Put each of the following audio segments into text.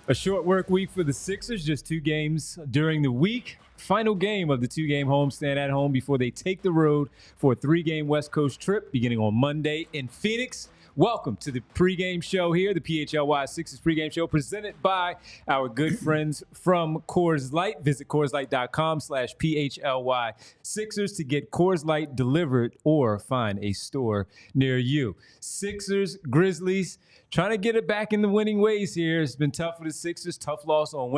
A short work week for the Sixers, just 2 games during the week. Final game of the 2-game homestand at home before they take the road for a 3-game West Coast trip beginning on Monday in Phoenix. Welcome to the pregame show here, the PHLY Sixers pregame show presented by our good friends from Coors Light. Visit CoorsLight.com/PHLY Sixers to get Coors Light delivered or find a store near you. Sixers, Grizzlies, trying to get it back in the winning ways here. It's been tough for the Sixers. Tough loss on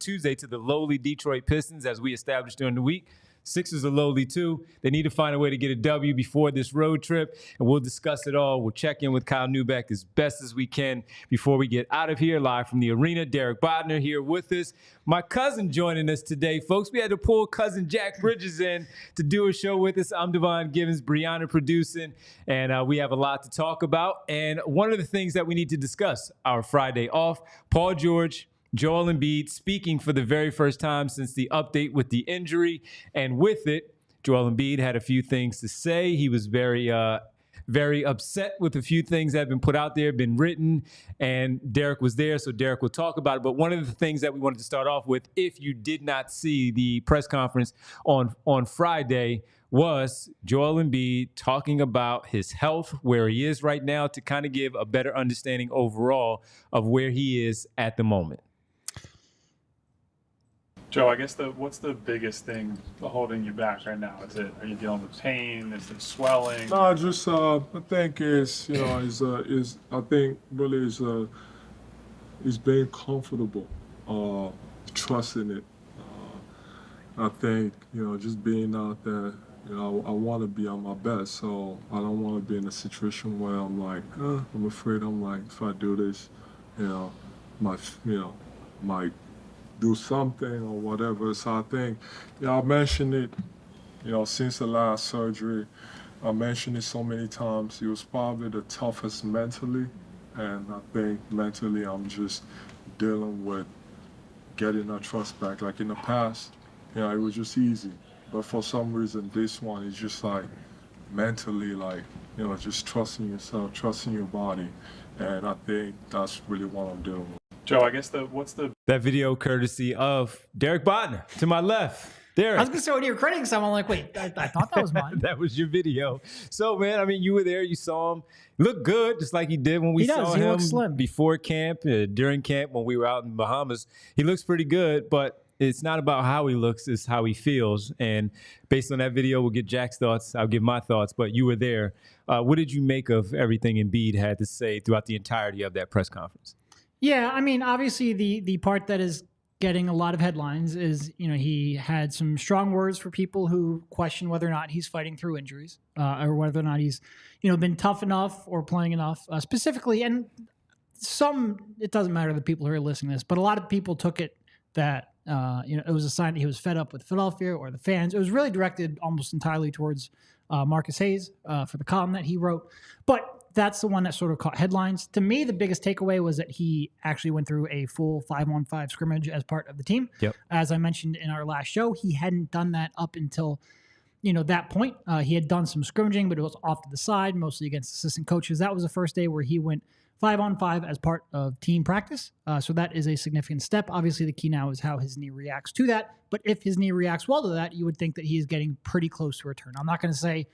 Tuesday to the lowly Detroit Pistons, as we established during the week. Sixers are lowly too. They need to find a way to get a W before this road trip, and we'll discuss it all. We'll check in with Kyle Neubeck as best as we can before we get out of here. Live from the arena, Derek Bodner here with us. My cousin joining us today, folks. We had to pull cousin Jack Bridges in to do a show with us. I'm Devon Givens, Brianna producing, and we have a lot to talk about. And one of the things that we need to discuss, our Friday off, Paul George, Joel Embiid speaking for the very first time since the update with the injury. And with it, Joel Embiid had a few things to say. He was very upset with a few things that have been put out there, been written, and Derek was there, so Derek will talk about it. But one of the things that we wanted to start off with, if you did not see the press conference on Friday, was Joel Embiid talking about his health, where he is right now, to kind of give a better understanding overall of where he is at the moment. Joe, I guess what's the biggest thing holding you back right now? Are you dealing with pain? Is it swelling? No, just I think is being comfortable, trusting it. I think just being out there. I want to be on my best, so I don't want to be in a situation where I'm like, I'm afraid. I'm like, if I do this, might do something or whatever. So I think, I mentioned it, since the last surgery. I mentioned it so many times. It was probably the toughest mentally, and I think mentally I'm just dealing with getting that trust back. Like in the past, it was just easy. But for some reason, this one is just like mentally, just trusting yourself, trusting your body. And I think that's really what I'm dealing with. Joe, I guess that video courtesy of Derek Bodner to my left. Derek. I was going to say, when you're crediting someone, like, wait, I thought that was mine. That was your video. So, man, I mean, you were there. You saw him look good, just like he did when we saw him before camp, during camp when we were out in the Bahamas. He looks pretty good, but it's not about how he looks, it's how he feels. And based on that video, we'll get Jack's thoughts. I'll give my thoughts, but you were there. What did you make of everything Embiid had to say throughout the entirety of that press conference? Yeah, I mean, obviously the part that is getting a lot of headlines is, he had some strong words for people who question whether or not he's fighting through injuries or whether or not he's, been tough enough or playing enough specifically. And it doesn't matter the people who are listening to this, but a lot of people took it that, it was a sign that he was fed up with Philadelphia or the fans. It was really directed almost entirely towards Marcus Hayes for the column that he wrote. But that's the one that sort of caught headlines. To me, the biggest takeaway was that he actually went through a full 5-on-5 scrimmage as part of the team. Yep. As I mentioned in our last show, he hadn't done that up until, that point. He had done some scrimmaging, but it was off to the side, mostly against assistant coaches. That was the first day where he went 5-on-5 as part of team practice. So that is a significant step. Obviously, the key now is how his knee reacts to that. But if his knee reacts well to that, you would think that he is getting pretty close to return. I'm not going to say,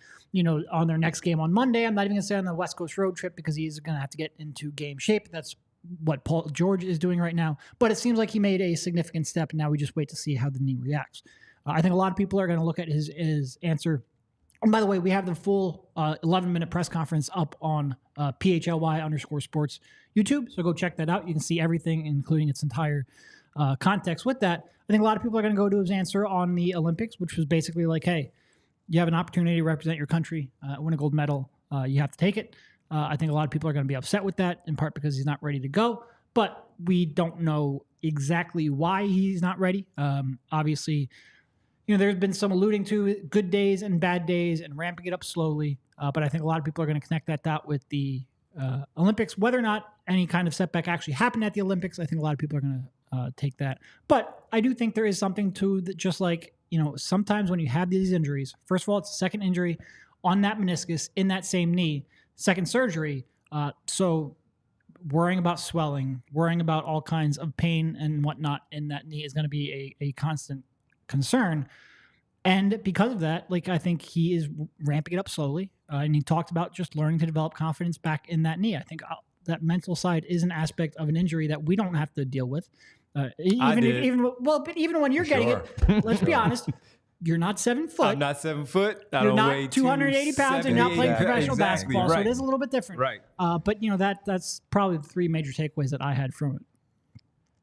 on their next game on Monday. I'm not even going to say on the West Coast road trip because he's going to have to get into game shape. That's what Paul George is doing right now. But it seems like he made a significant step, and now we just wait to see how the knee reacts. I think a lot of people are going to look at his answer. And by the way, we have the full 11-minute press conference up on PHLY_sports YouTube. So go check that out. You can see everything, including its entire context with that. I think a lot of people are going to go to his answer on the Olympics, which was basically like, hey, you have an opportunity to represent your country, win a gold medal. You have to take it. I think a lot of people are going to be upset with that, in part because he's not ready to go. But we don't know exactly why he's not ready. Obviously, there's been some alluding to good days and bad days and ramping it up slowly. But I think a lot of people are going to connect that dot with the Olympics. Whether or not any kind of setback actually happened at the Olympics, I think a lot of people are going to take that. But I do think there is something to that, just like, sometimes when you have these injuries, first of all, it's a second injury on that meniscus in that same knee, second surgery. So worrying about swelling, worrying about all kinds of pain and whatnot in that knee is going to be a constant concern. And because of that, like, I think he is ramping it up slowly. And he talked about just learning to develop confidence back in that knee. I think that mental side is an aspect of an injury that we don't have to deal with. But even when you're getting it, let's be honest, you're not 7 foot. I'm not 7 foot. You're not 280 pounds and you're not playing professional basketball. Right. So it is a little bit different. Right. But that's probably the three major takeaways that I had from it.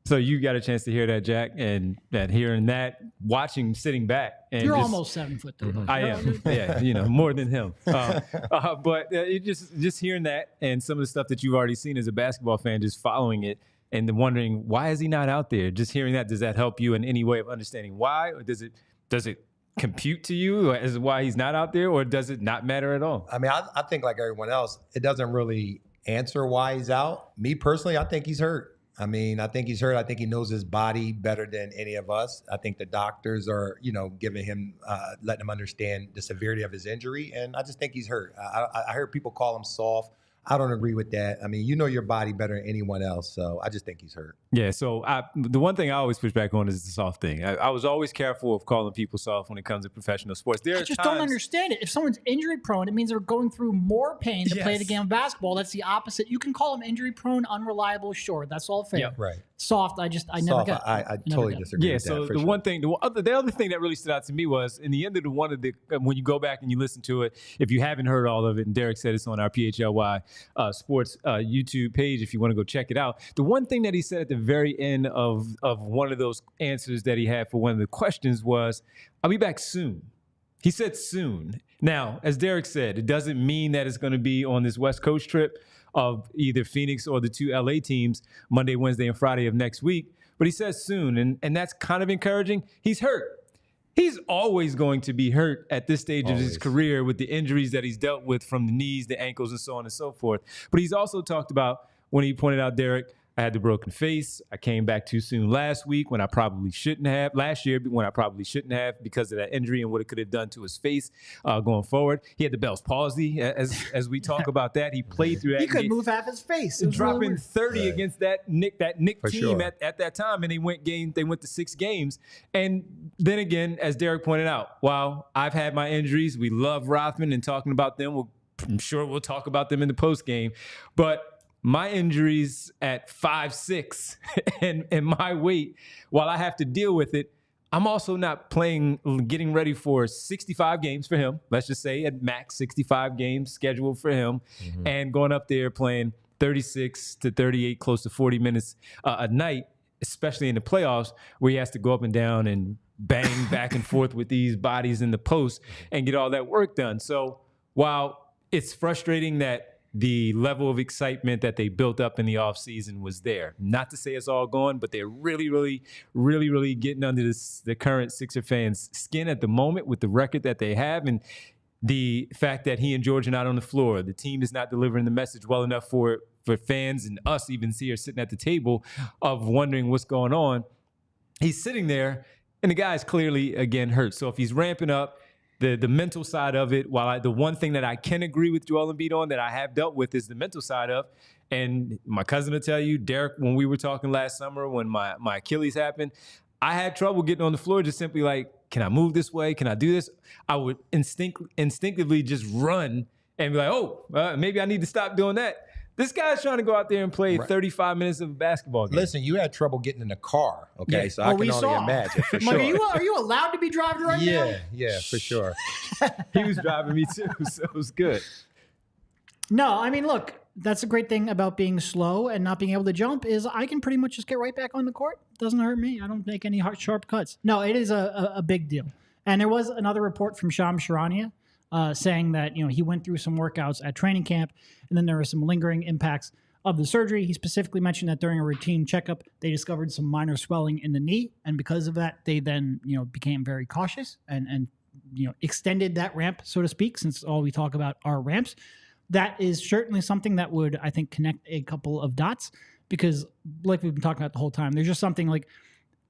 So you got a chance to hear that, Jack, and that hearing that, watching, sitting back. And you're almost 7 foot, though. I am. Yeah, more than him. But just hearing that and some of the stuff that you've already seen as a basketball fan, just following it and then wondering, why is he not out there? Just hearing that, does that help you in any way of understanding why? Or does it compute to you as why he's not out there, or does it not matter at all? I mean, I think like everyone else, it doesn't really answer why he's out. Me personally, I think he's hurt. I mean, I think he's hurt. I think he knows his body better than any of us. I think the doctors are, giving him, letting him understand the severity of his injury. And I just think he's hurt. I heard people call him soft. I don't agree with that. I mean, you know your body better than anyone else. So I just think he's hurt. Yeah. So the one thing I always push back on is the soft thing. I was always careful of calling people soft when it comes to professional sports. I just don't understand it. If someone's injury prone, it means they're going through more pain to play the game of basketball. That's the opposite. You can call them injury prone, unreliable. Sure. That's all fair. Yeah. Right. Soft. I never get. I totally disagree. Yeah. With So that, the sure. one thing, the other thing that really stood out to me was in the end of when you go back and you listen to it, if you haven't heard all of it, and Derek said it's on our PHLY Sports YouTube page if you want to go check it out. The one thing that he said at the very end of one of those answers that he had for one of the questions was, "I'll be back soon." He said soon. Now, as Derek said, it doesn't mean that it's going to be on this West Coast trip of either Phoenix or the two LA teams Monday, Wednesday, and Friday of next week. But he says soon, and that's kind of encouraging. He's hurt. He's always going to be hurt at this stage of his career with the injuries that he's dealt with from the knees, the ankles, and so on and so forth. But he's also talked about, when he pointed out, Derek, I had the broken face. I came back too soon last year when I probably shouldn't have, because of that injury and what it could have done to his face going forward. He had the Bell's palsy, as we talk about that. He played through that. He couldn't move half his face. Dropping really 30 against that Nick For team sure. at that time, and they went to 6 games. And then again, as Derek pointed out, while I've had my injuries, we love Rothman and talking about them. I'm sure we'll talk about them in the post game, but my injuries at 5'6" and my weight, while I have to deal with it, I'm also not getting ready for 65 games for him. Let's just say at max 65 games scheduled for him, and going up there playing 36 to 38, close to 40 minutes a night, especially in the playoffs where he has to go up and down and bang back and forth with these bodies in the post and get all that work done. So while it's frustrating that the level of excitement that they built up in the offseason was there. Not to say it's all gone, but they're really, really, really, really getting under the current Sixer fans' skin at the moment with the record that they have and the fact that he and George are not on the floor. The team is not delivering the message well enough for fans and us even here sitting at the table of wondering what's going on. He's sitting there, and the guy's clearly, again, hurt. So if he's ramping up, the mental side of it, the one thing that I can agree with Joel Embiid on that I have dealt with is the mental side of, and my cousin will tell you, Derek, when we were talking last summer when my Achilles happened, I had trouble getting on the floor just simply like, can I move this way? Can I do this? I would instinctively just run and be like, maybe I need to stop doing that. This guy's trying to go out there and play 35 minutes of a basketball game. Listen, you had trouble getting in the car, okay? Yeah. So I can only imagine, for sure. Are you allowed to be driving right now? Yeah, for sure. He was driving me too, so it was good. No, I mean, look, that's a great thing about being slow and not being able to jump is I can pretty much just get right back on the court. Doesn't hurt me. I don't make any sharp cuts. No, it is a big deal. And there was another report from Shams Charania saying that, he went through some workouts at training camp, and then there were some lingering impacts of the surgery. He specifically mentioned that during a routine checkup, they discovered some minor swelling in the knee, and because of that, they then, became very cautious and extended that ramp, so to speak, since all we talk about are ramps. That is certainly something that would, I think, connect a couple of dots, because like we've been talking about the whole time, there's just something like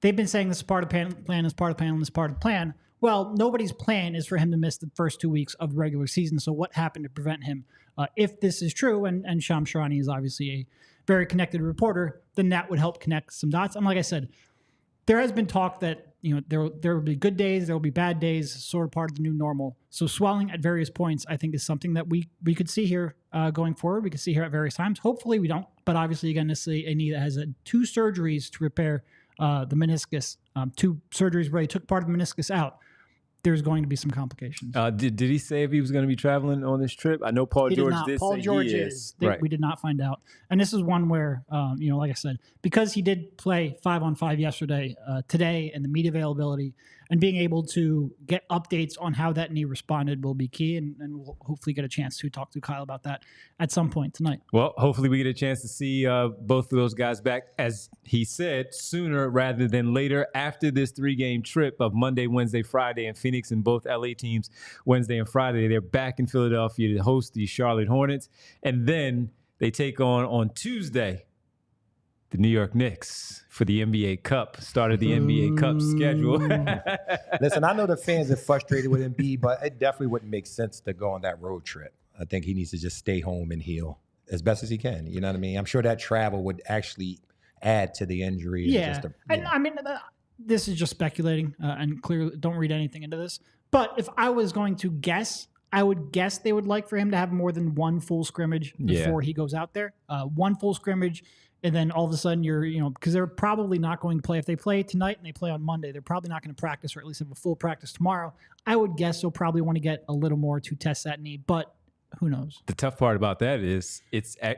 they've been saying this is part of the plan, this is part of the plan, this is part of the plan. Well, nobody's plan is for him to miss the first 2 weeks of the regular season. So what happened to prevent him? If this is true, and Shams Charania is obviously a very connected reporter, then that would help connect some dots. And like I said, there has been talk that, you know, there will be good days, there will be bad days, sort of part of the new normal. So swelling at various points, I think, is something that we could see here going forward. We could see here at various times. Hopefully we don't, but obviously you're going to see a knee that has had 2 surgeries to repair the meniscus, 2 surgeries where he took part of the meniscus out. There's going to be some complications. Did he say if he was going to be traveling on this trip? I know Paul George did Paul say George he is. Right. We did not find out. And this is one where, you know, like I said, because he did play 5-on-5 yesterday, today, and the media availability and being able to get updates on how that knee responded will be key. And we'll hopefully get a chance to talk to Kyle about that at some point tonight. Well, hopefully we get a chance to see both of those guys back, as he said, sooner rather than later after this 3-game trip of Monday, Wednesday, Friday in Phoenix, and both LA teams Wednesday and Friday. They're back in Philadelphia to host the Charlotte Hornets. And then they take on Tuesday the New York Knicks for the NBA Cup. Started the NBA Cup schedule. Listen, I know the fans are frustrated with Embiid, but it definitely wouldn't make sense to go on that road trip. I think he needs to just stay home and heal as best as he can. You know what I mean? I'm sure that travel would actually add to the injury. Yeah. I mean, this is just speculating, and clearly don't read anything into this. But if I was going to guess, I would guess they would like for him to have more than 1 full scrimmage before he goes out there. 1 full scrimmage, and then all of a sudden you're, you know, because they're probably not going to play. If they play tonight and they play on Monday, they're probably not going to practice, or at least have a full practice tomorrow. I would guess they'll probably want to get a little more to test that knee, but who knows? The tough part about that is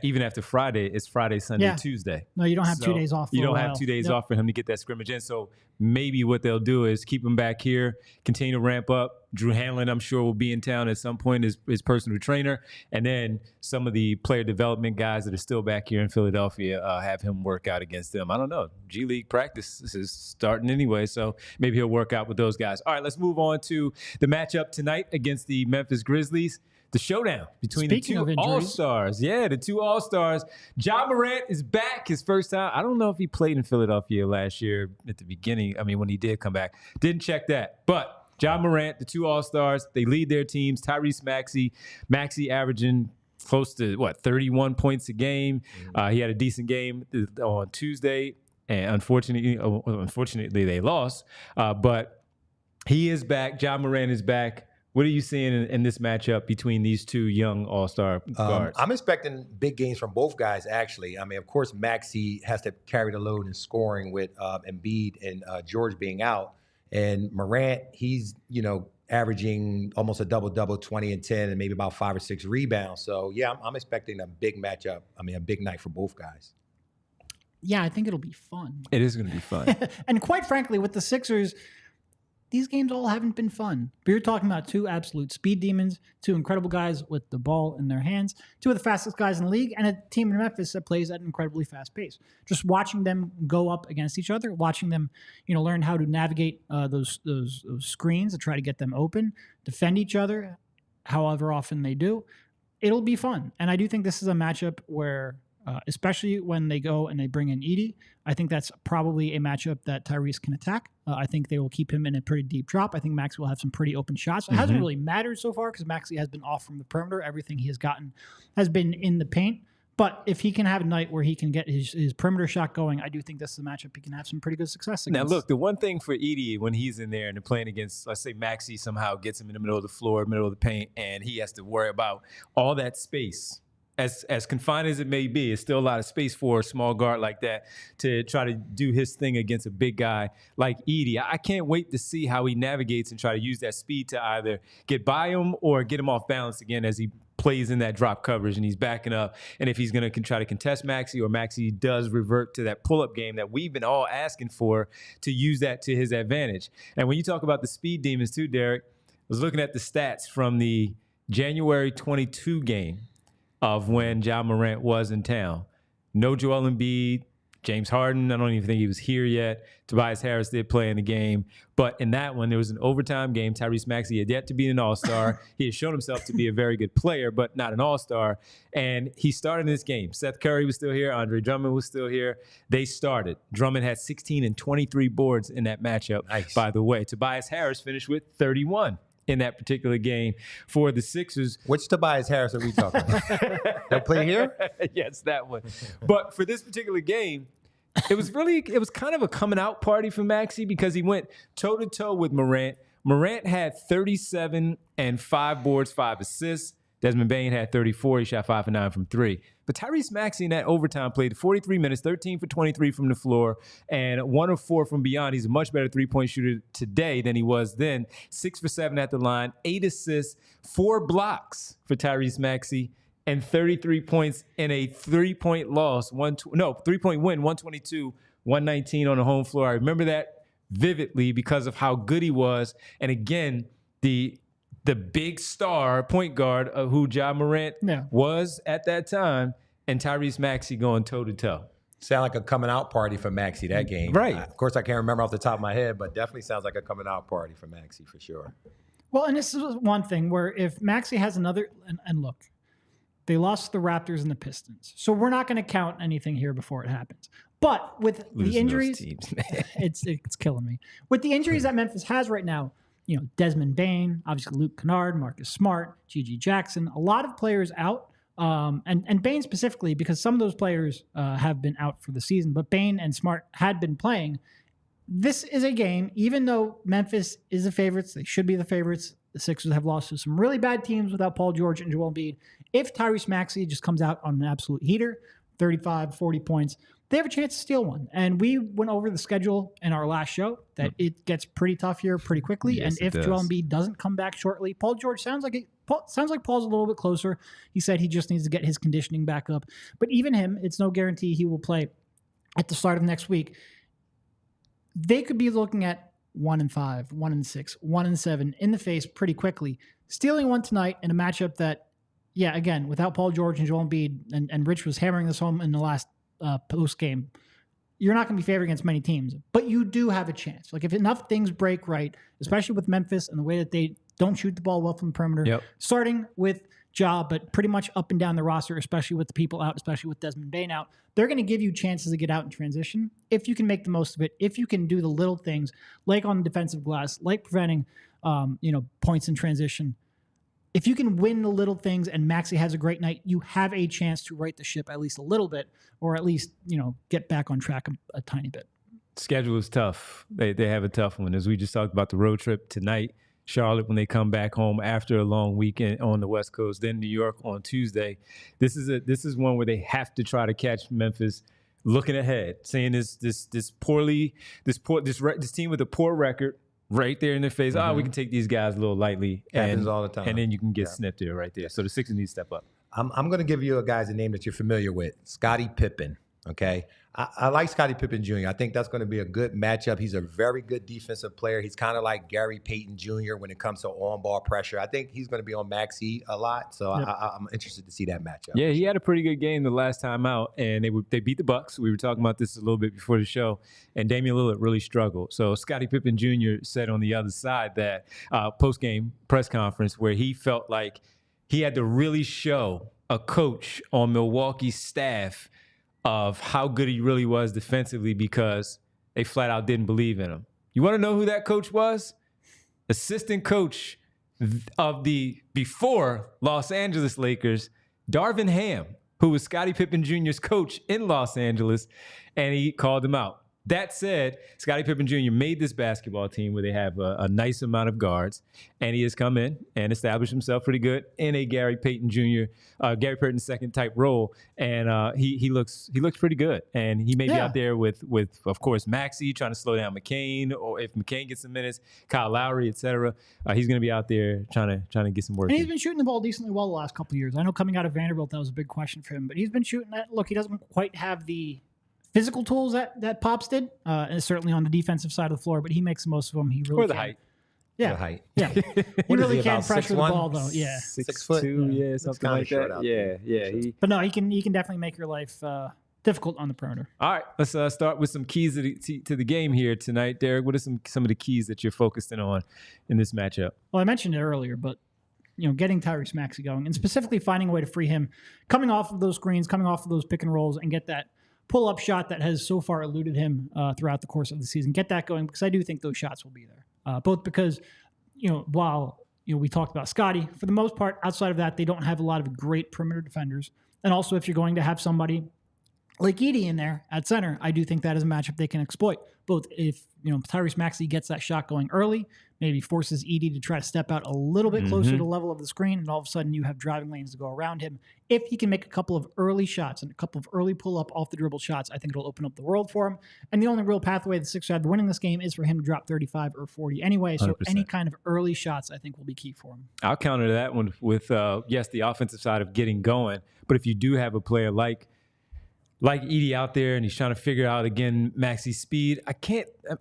even after Friday, it's Friday, Sunday, Tuesday. No, you don't have 2 days off. You don't have 2 days off for him to get that scrimmage in. So maybe what they'll do is keep him back here, continue to ramp up. Drew Hanlon, I'm sure, will be in town at some point as his personal trainer. And then some of the player development guys that are still back here in Philadelphia have him work out against them. I don't know. G League practice is starting anyway, so maybe he'll work out with those guys. All right, let's move on to the matchup tonight against the Memphis Grizzlies. The showdown between the 2 All-Stars. Yeah, the 2 All-Stars. Ja Morant is back, his first time. I don't know if he played in Philadelphia last year at the beginning. I mean, when he did come back. Didn't check that. But Ja Morant, the 2 All-Stars, they lead their teams. Tyrese Maxey averaging close to, 31 points a game. He had a decent game on Tuesday, and unfortunately they lost. But he is back. Ja Morant is back. What are you seeing in this matchup between these 2 young all-star guards? I'm expecting big games from both guys, actually. I mean, of course, Maxey has to carry the load in scoring with Embiid and George being out. And Morant, he's, you know, averaging almost a double-double, 20 and 10, and maybe about 5 or 6 rebounds. So, yeah, I'm expecting a big matchup. I mean, a big night for both guys. Yeah, I think it'll be fun. It is going to be fun. And quite frankly, with the Sixers, these games all haven't been fun. But you're talking about 2 absolute speed demons, 2 incredible guys with the ball in their hands, 2 of the fastest guys in the league, and a team in Memphis that plays at an incredibly fast pace. Just watching them go up against each other, watching them, you know, learn how to navigate those screens to try to get them open, defend each other, however often they do. It'll be fun. And I do think this is a matchup where, especially when they go and they bring in Edey, I think that's probably a matchup that Tyrese can attack. I think they will keep him in a pretty deep drop. I think Maxey will have some pretty open shots. It hasn't really mattered so far because Maxey has been off from the perimeter. Everything he has gotten has been in the paint. But if he can have a night where he can get his perimeter shot going, I do think this is a matchup he can have some pretty good success against. Now, look, the one thing for Edey when he's in there and they're playing against, let's say Maxey somehow gets him in the middle of the floor, middle of the paint, and he has to worry about all that space. As confined as it may be, it's still a lot of space for a small guard like that to try to do his thing against a big guy like Edey. I can't wait to see how he navigates and try to use that speed to either get by him or get him off balance again as he plays in that drop coverage and he's backing up. And if he's going to try to contest Maxey, or Maxey does revert to that pull-up game that we've been all asking for, to use that to his advantage. And when you talk about the speed demons too, Derek, I was looking at the stats from the January 22 game of when Ja Morant was in town. No Joel Embiid, James Harden, I don't even think he was here yet. Tobias Harris did play in the game. But in that one, there was an overtime game. Tyrese Maxey had yet to be an all-star. He had shown himself to be a very good player, but not an all-star. And he started this game. Seth Curry was still here. Andre Drummond was still here. They started. Drummond had 16 and 23 boards in that matchup, by the way. Tobias Harris finished with 31. in that particular game for the Sixers. Which Tobias Harris are we talking about? They'll play here? Yes, that one. But for this particular game, it was kind of a coming out party for Maxey because he went toe-to-toe with Morant. Morant had 37 and 5 boards, 5 assists. Desmond Bane had 34. He shot 5 for 9 from 3. But Tyrese Maxey in that overtime played 43 minutes, 13 for 23 from the floor, and 1 of 4 from beyond. He's a much better three-point shooter today than he was then. 6 for 7 at the line, 8 assists, 4 blocks for Tyrese Maxey, and 33 points in a 3-point loss. 3-point win, 122-119 on the home floor. I remember that vividly because of how good he was. And again, the big star point guard of who Ja Morant was at that time, and Tyrese Maxey going toe-to-toe. Sound like a coming out party for Maxey that game. Right. Of course, I can't remember off the top of my head, but definitely sounds like a coming out party for Maxey for sure. Well, and this is one thing where if Maxey has another, and look, they lost the Raptors and the Pistons. So we're not going to count anything here before it happens. But with the injuries, teams, it's killing me. With the injuries that Memphis has right now, Desmond Bane, obviously Luke Kennard, Marcus Smart, Gigi Jackson, a lot of players out, and Bane specifically because some of those players have been out for the season, but Bane and Smart had been playing. This is a game, even though Memphis is the favorites, they should be the favorites. The Sixers have lost to some really bad teams without Paul George and Joel Embiid. If Tyrese Maxey just comes out on an absolute heater, 35, 40 points, they have a chance to steal one. And we went over the schedule in our last show that it gets pretty tough here pretty quickly. Yes, and if Joel Embiid doesn't come back shortly, Paul George sounds like Paul's a little bit closer. He said he just needs to get his conditioning back up. But even him, it's no guarantee he will play at the start of next week. They could be looking at 1-5, 1-6, 1-7 in the face pretty quickly. Stealing one tonight in a matchup that, again, without Paul George and Joel Embiid, and Rich was hammering this home in the last post game, you're not going to be favored against many teams, but you do have a chance. Like if enough things break right, especially with Memphis and the way that they don't shoot the ball well from the perimeter, starting with Ja, but pretty much up and down the roster, especially with the people out, especially with Desmond Bane out, they're going to give you chances to get out in transition if you can make the most of it, if you can do the little things like on the defensive glass, like preventing points in transition. If you can win the little things and Maxey has a great night, you have a chance to right the ship at least a little bit, or at least, get back on track a tiny bit. Schedule is tough. They have a tough one. As we just talked about the road trip tonight, Charlotte when they come back home after a long weekend on the West Coast, then New York on Tuesday. This is one where they have to try to catch Memphis looking ahead, seeing this team with a poor record right there in their face. We can take these guys a little lightly. Happens all the time. And then you can get snipped there right there. So the Sixers need to step up. I'm going to give you a guy's name that you're familiar with, Scottie Pippen. Okay, I like Scottie Pippen Jr. I think that's going to be a good matchup. He's a very good defensive player. He's kind of like Gary Payton Jr. when it comes to on-ball pressure. I think he's going to be on Maxey a lot, so I'm interested to see that matchup. Yeah, he had a pretty good game the last time out, and they beat the Bucks. We were talking about this a little bit before the show, and Damian Lillard really struggled. So Scottie Pippen Jr. said on the other side that post-game press conference where he felt like he had to really show a coach on Milwaukee's staff of how good he really was defensively because they flat out didn't believe in him. You want to know who that coach was? Assistant coach of the before Los Angeles Lakers, Darvin Ham, who was Scottie Pippen Jr.'s coach in Los Angeles, and he called him out. That said, Scottie Pippen Jr. made this basketball team where they have a nice amount of guards, and he has come in and established himself pretty good in a Gary Payton second type role, and he looks pretty good. And he may be out there with of course Maxey trying to slow down McCain, or if McCain gets some minutes, Kyle Lowry, etc. He's going to be out there trying to get some work. And he's been shooting the ball decently well the last couple of years. I know coming out of Vanderbilt that was a big question for him, but he's been shooting that. Look, he doesn't quite have the physical tools that Pops did, and certainly on the defensive side of the floor, but he makes the most of them. He really or the can. height. Yeah, The height. yeah. He What is really he, can about pressure the 6'1"? ball, though. Yeah, 6'2", something kinda like short that. out Yeah, there. yeah. but no, he can definitely make your life difficult on the perimeter. All right, let's start with some keys to the game here tonight. Derek, what are some of the keys that you're focused on in this matchup? Well, I mentioned it earlier, but getting Tyrese Maxey going and specifically finding a way to free him, coming off of those screens, coming off of those pick and rolls, and get that pull-up shot that has so far eluded him throughout the course of the season. Get that going because I do think those shots will be there. Both because, while we talked about Scotty. For the most part, outside of that, they don't have a lot of great perimeter defenders. And also, if you're going to have somebody like Edie in there at center, I do think that is a matchup they can exploit. Both if Tyrese Maxey gets that shot going early, maybe forces Edie to try to step out a little bit closer to the level of the screen, and all of a sudden you have driving lanes to go around him. If he can make a couple of early shots and a couple of early pull-up off the dribble shots, I think it'll open up the world for him. And the only real pathway the Sixers have to winning this game is for him to drop 35 or 40 anyway. So 100%. Any kind of early shots, I think, will be key for him. I'll counter that one with, yes, the offensive side of getting going. But if you do have a player like Edie out there and he's trying to figure out, again, Maxey's speed, I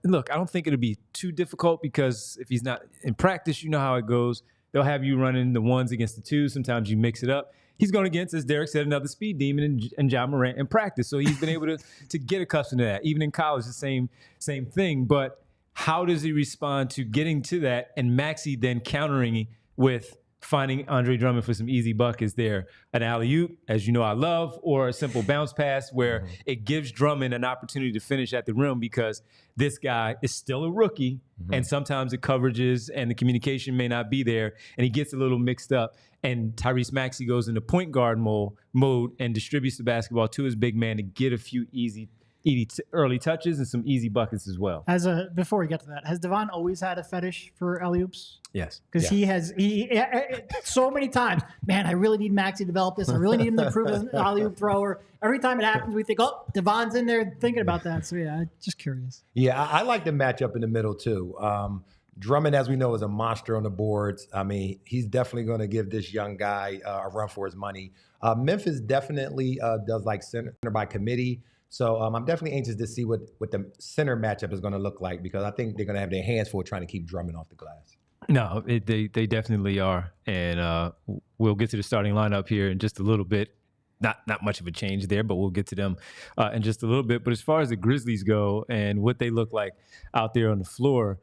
don't think it'll be too difficult because if he's not in practice, you know how it goes. They'll have you running the ones against the twos. Sometimes you mix it up. He's going against, as Derek said, another speed demon and Ja Morant in practice. So he's been able to get accustomed to that. Even in college, the same thing. But how does he respond to getting to that and Maxey then countering with finding Andre Drummond for some easy buckets there? An alley-oop, as you know I love, or a simple bounce pass where it gives Drummond an opportunity to finish at the rim because this guy is still a rookie, and sometimes the coverages and the communication may not be there, and he gets a little mixed up. And Tyrese Maxey goes into point guard mode and distributes the basketball to his big man to get a few easy early touches and some easy buckets as well. Before we get to that, has Devon always had a fetish for alley-oops? Yes. Because he so many times, man, I really need Maxey to develop this. I really need him to improve as an alley-oop thrower. Every time it happens, we think, oh, Devon's in there thinking about that. So, yeah, just curious. Yeah, I like the matchup in the middle, too. Drummond, as we know, is a monster on the boards. I mean, he's definitely going to give this young guy a run for his money. Memphis definitely does like center by committee. So I'm definitely anxious to see what the center matchup is going to look like because I think they're going to have their hands full trying to keep Drummond off the glass. No, they definitely are. And we'll get to the starting lineup here in just a little bit. Not much of a change there, but we'll get to them in just a little bit. But as far as the Grizzlies go and what they look like out there on the floor,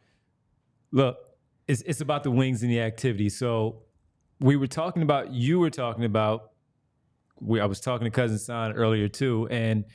look, it's about the wings and the activity. So you were talking about, I was talking to Cousin Son earlier too, and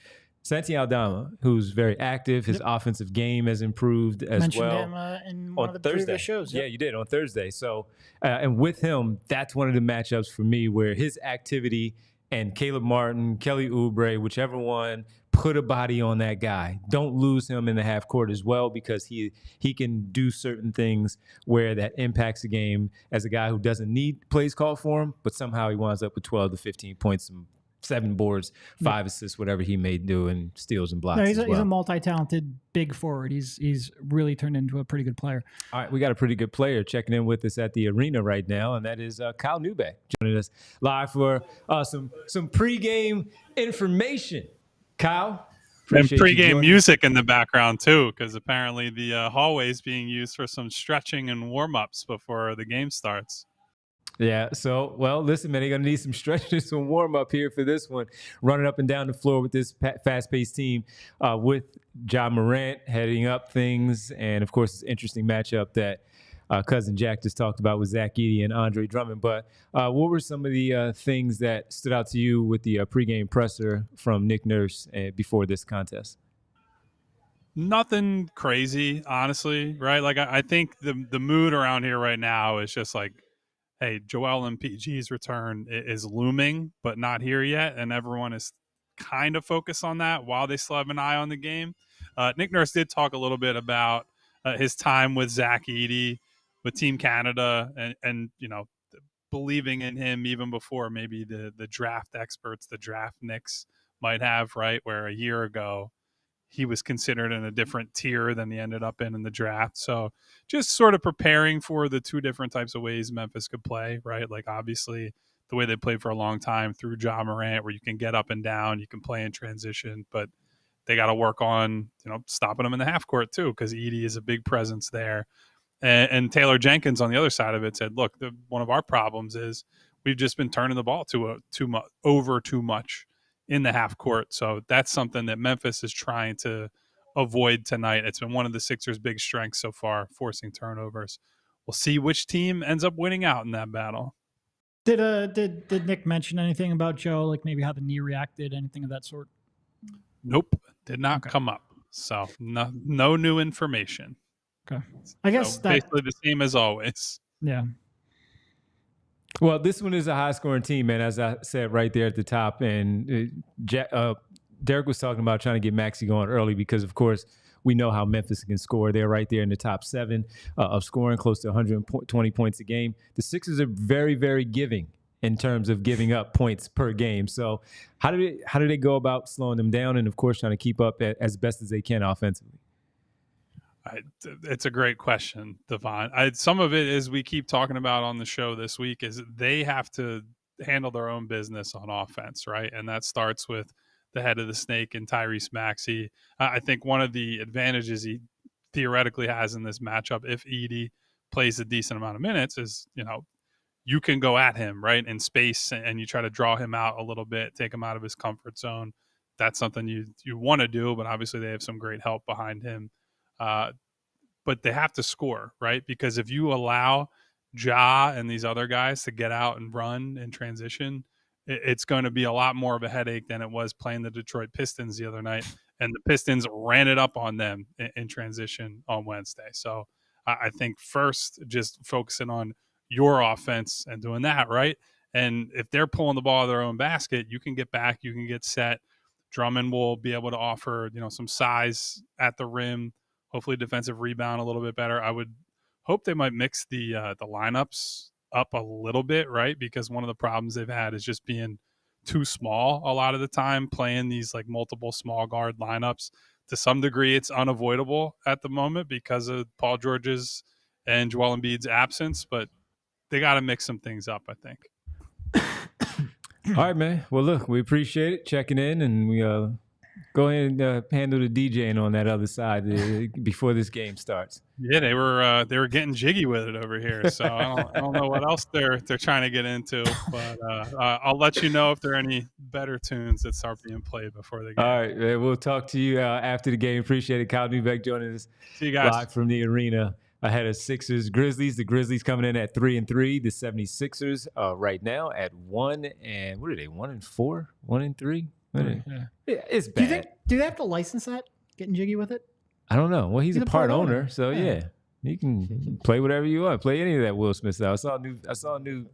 Santi Aldama, who's very active, his offensive game has improved as Mentioned well. him in one On of the Thursday. previous shows. Yeah, you did on Thursday. So, and with him, that's one of the matchups for me where his activity and Caleb Martin, Kelly Oubre, whichever one, put a body on that guy. Don't lose him in the half court as well because he can do certain things where that impacts the game as a guy who doesn't need plays called for him, but somehow he winds up with 12 to 15 points and 7 boards, 5 assists, whatever he may do, and steals and blocks. No, he's as well. a multi-talented big forward. He's really turned into a pretty good player. All right, we got a pretty good player checking in with us at the arena right now, and that is Kyle Neubeck joining us live for some pregame information. Kyle, And appreciate you pregame joining. music in the background too, because apparently the hallway is being used for some stretching and warm-ups before the game starts. Yeah, so, well, listen, man, they're going to need some stretching, some warm-up here for this one. Running up and down the floor with this fast-paced team with Ja Morant heading up things. And, of course, it's an interesting matchup that Cousin Jack just talked about with Zach Edey and Andre Drummond. But what were some of the things that stood out to you with the pregame presser from Nick Nurse before this contest? Nothing crazy, honestly, right? Like, I think the mood around here right now is just like, hey, Joel MPG's return is looming, but not here yet, and everyone is kind of focused on that while they still have an eye on the game. Nick Nurse did talk a little bit about his time with Zach Edey, with Team Canada, and believing in him even before maybe the draft experts, the draft Knicks might have, right, where a year ago he was considered in a different tier than he ended up in the draft. So just sort of preparing for the two different types of ways Memphis could play, right? Like obviously the way they played for a long time through Ja Morant, where you can get up and down, you can play in transition, but they got to work on, stopping them in the half court too, because Edey is a big presence there. And Taylor Jenkins on the other side of it said, look, one of our problems is we've just been turning the ball too much in the half court. So that's something that Memphis is trying to avoid tonight. It's been one of the Sixers' big strengths so far, forcing turnovers. We'll see which team ends up winning out in that battle. Did Nick mention anything about Joe, like maybe how the knee reacted, anything of that sort? Nope, did not come up. So no new information. Okay, I guess so basically the same as always. Yeah. Well, this one is a high-scoring team, man, as I said right there at the top. And Derek was talking about trying to get Maxey going early because, of course, we know how Memphis can score. They're right there in the top 7 of scoring, close to 120 points a game. The Sixers are very, very giving in terms of giving up points per game. So how do they go about slowing them down and, of course, trying to keep up as best as they can offensively? It's a great question, Devon. Some of it is we keep talking about on the show this week is they have to handle their own business on offense, right? And that starts with the head of the snake and Tyrese Maxey. I think one of the advantages he theoretically has in this matchup, if Edey plays a decent amount of minutes, is, you can go at him, right, in space, and you try to draw him out a little bit, take him out of his comfort zone. That's something you want to do, but obviously they have some great help behind him. But they have to score, right? Because if you allow Ja and these other guys to get out and run in transition, it's going to be a lot more of a headache than it was playing the Detroit Pistons the other night. And the Pistons ran it up on them in transition on Wednesday. So I think first, just focusing on your offense and doing that, right? And if they're pulling the ball out of their own basket, you can get back, you can get set. Drummond will be able to offer, some size at the rim, hopefully defensive rebound a little bit better. I would hope they might mix the lineups up a little bit, right? Because one of the problems they've had is just being too small a lot of the time, playing these like multiple small guard lineups. To some degree, it's unavoidable at the moment because of Paul George's and Joel Embiid's absence, but they got to mix some things up, I think. All right, man. Well, look, we appreciate it checking in, and we go ahead and handle the DJing on that other side before this game starts. Yeah, they were getting jiggy with it over here, so I don't know what else they're trying to get into, but I'll let you know if there are any better tunes that start being played before the game. All right, man, we'll talk to you after the game. Appreciate it. Kyle Neubeck joining us. See you guys live from the arena. Ahead of Sixers Grizzlies. The Grizzlies coming in at 3-3. The 76ers right now at 1 and what are they? 1-4? 1-3? Yeah, it's bad. Do they have to license that? Getting jiggy with it? I don't know. Well, he's a part owner, so yeah. You can play whatever you want. Play any of that Will Smith style. I saw a new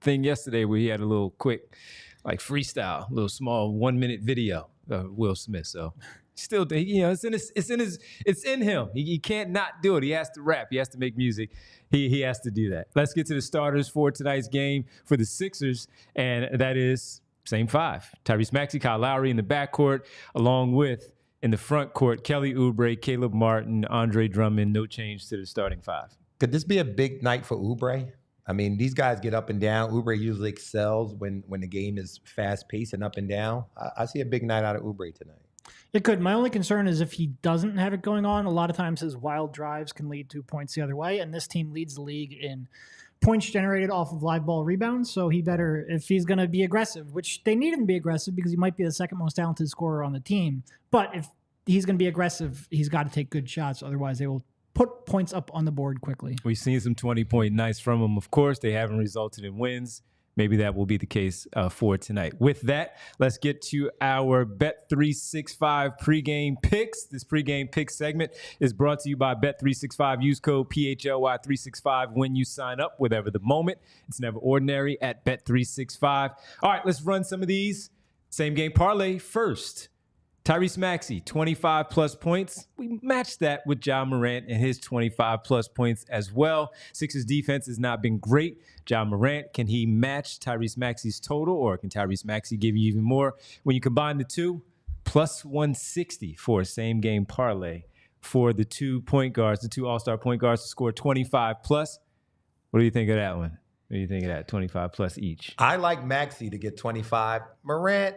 thing yesterday where he had a little quick, like freestyle, little small 1-minute video of Will Smith. So still, it's in him. He can't not do it. He has to rap. He has to make music. He has to do that. Let's get to the starters for tonight's game for the Sixers, and that is same 5. Tyrese Maxey, Kyle Lowry in the backcourt, along with in the front court, Kelly Oubre, Caleb Martin, Andre Drummond. No change to the starting 5. Could this be a big night for Oubre? I mean, these guys get up and down. Oubre usually excels when the game is fast-paced and up and down. I see a big night out of Oubre tonight. It could. My only concern is if he doesn't have it going on, a lot of times his wild drives can lead to points the other way, and this team leads the league in points generated off of live ball rebounds, so he better, if he's going to be aggressive, which they need him to be aggressive because he might be the second most talented scorer on the team, but if he's going to be aggressive, he's got to take good shots, otherwise they will put points up on the board quickly. We've seen some 20-point nights from him. Of course, they haven't resulted in wins. Maybe that will be the case for tonight. With that, let's get to our Bet365 pregame picks. This pregame pick segment is brought to you by Bet365. Use code PHLY365 when you sign up, whatever the moment. It's never ordinary at Bet365. All right, let's run some of these. Same game parlay first. Tyrese Maxey, 25-plus points. We matched that with Ja Morant and his 25-plus points as well. Sixers defense has not been great. Ja Morant, can he match Tyrese Maxey's total, or can Tyrese Maxey give you even more? When you combine the two, plus 160 for a same-game parlay for the 2 point guards, the 2 all-star point guards to score 25-plus. What do you think of that one? What do you think of that? 25-plus each. I like Maxey to get 25. Morant,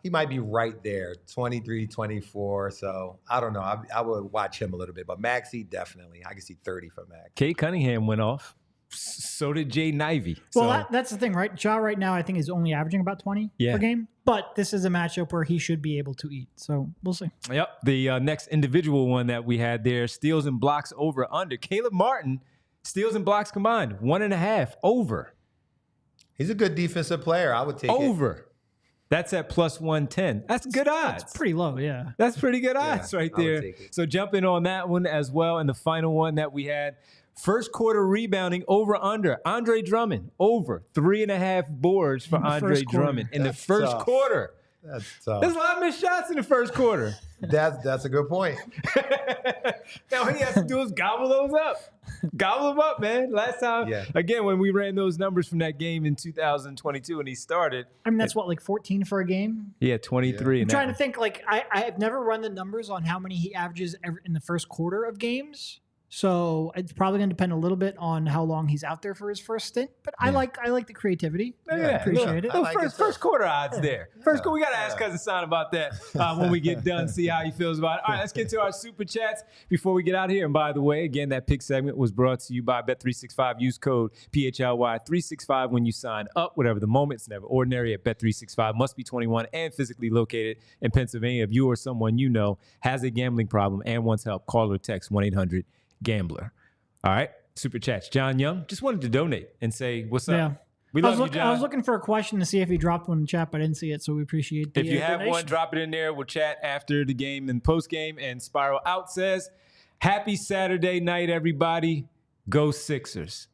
he might be right there, 23, 24. So I don't know. I would watch him a little bit. But Maxey, definitely. I can see 30 for Max. Kate Cunningham went off. So did Jay Nivey. Well, that's the thing, right? Ja right now I think is only averaging about 20 per game. But this is a matchup where he should be able to eat. So we'll see. Yep. The next individual one that we had there, steals and blocks over under. Caleb Martin, steals and blocks combined, 1.5 over. He's a good defensive player. I would take over. That's at plus 110. That's good odds. That's pretty low, yeah. That's pretty good odds right there. So jump in on that one as well. And the final one that we had First quarter rebounding over under. Andre Drummond over 3.5 boards for Andre Drummond in the first quarter. That's tough. There's a lot of missed shots in the first quarter. That's a good point. Now, what he has to do is gobble those up. Gobble them up, man. Last time, again, when we ran those numbers from that game in 2022 and he started. I mean, that's what, like 14 for a game? Yeah, 23. I'm trying to think, like, I have never run the numbers on how many he averages in the first quarter of games. So it's probably going to depend a little bit on how long he's out there for his first stint. But I like the creativity. I appreciate it. First quarter odds there. First quarter, we got to ask Cousin Son about that when we get done, see how he feels about it. All right, let's get to our super chats before we get out here. And by the way, again, that pick segment was brought to you by Bet365. Use code PHLY365 when you sign up. Whatever the moment, it's never ordinary at Bet365. Must be 21 and physically located in Pennsylvania. If you or someone you know has a gambling problem and wants help, call or text 1-800-GAMBLER. All right, super chats. John Young just wanted to donate and say, what's up? Yeah. We love you, John. I was looking for a question to see if he dropped one in the chat, but I didn't see it, so we appreciate the If you have donation. one, drop it in there. We'll chat after the game and post game. And Spiral Out says, happy Saturday night, everybody. Go Sixers.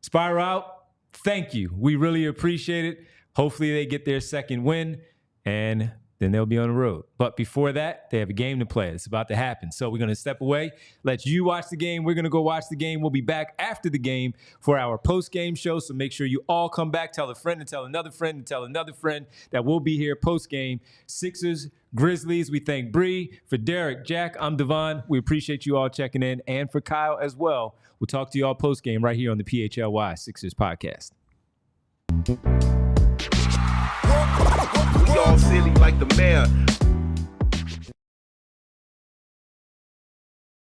Spiral Out, thank you. We really appreciate it. Hopefully they get their second win, and then they'll be on the road. But before that, they have a game to play. It's about to happen. So we're going to step away, let you watch the game. We're going to go watch the game. We'll be back after the game for our post-game show. So make sure you all come back. Tell a friend and tell another friend and tell another friend that we'll be here post-game. Sixers, Grizzlies. We thank Bree. For Derek, Jack, I'm Devon. We appreciate you all checking in. And for Kyle as well. We'll talk to you all post-game right here on the PHLY Sixers podcast. We all silly like the mayor.